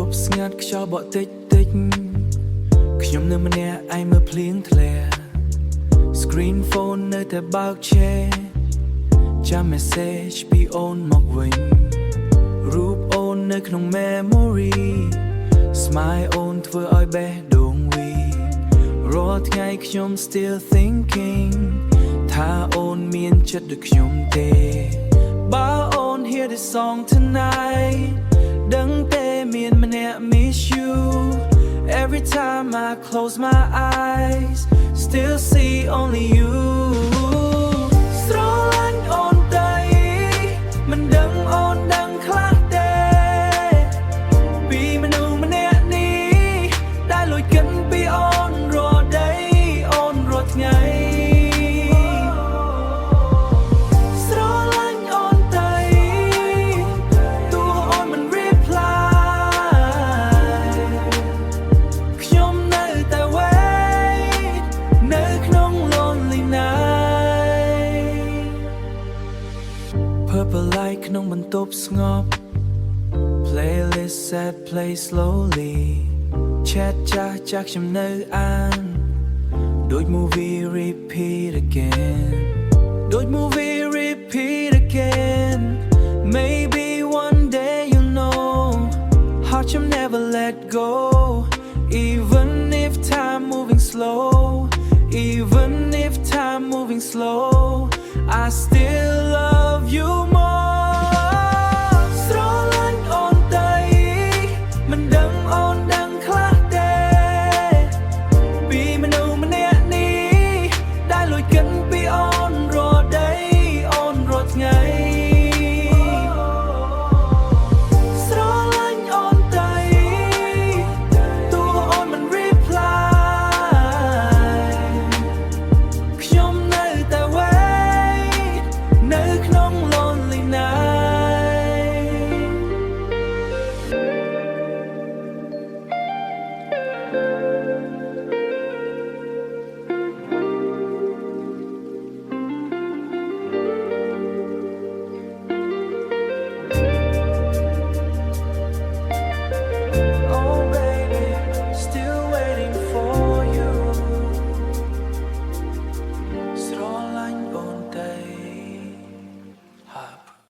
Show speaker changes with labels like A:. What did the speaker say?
A: ប់ស្ងាត់ខ្យល់បក់តិចតិចខ្ញុំនៅម្នាក់ឯងមើលភ្លៀងធ្លាក់ Screen phone នៅតែបើក chat ចាំ message ពីអូនមកវិញរូបអូននៅក្នុង memory Smile អូនធ្វើឲ្យបេះដូងវីរាល់ថ្ងៃខ្ញុំ still thinking ថាអូនមានចិត្តដូចខ្ញុំទេបើអូន hear this song tonight ដឹងទេមានម្នាក់ miss you Every time I close my eyes Still see only you ស្រឡាញ់អូនទៅមិនដឹងអូនដឹងខ្លះទេពីមនុស្សម្នាក់នេះដែលលួចគិតពីអូនរាល់ day អូនរាល់ថ្ងៃស្រឡាញ់អូនទៅទោះអូនមិន reply ខ្ញុំនៅតែ wait នៅក្នុង lonely night Purple light ក្នុងបន្ទប់ស្ងប់ Playlist set play slowly Chat ចាស់ចាស់ខ្ញុំនៅអានដូច movie repeat again ដូច movie repeat again Maybe one day you'll know Heart you'll never let go Even if time moving slow Even if time moving slow I still love you more ស្រឡាញ់អូនទៅមិនដឹង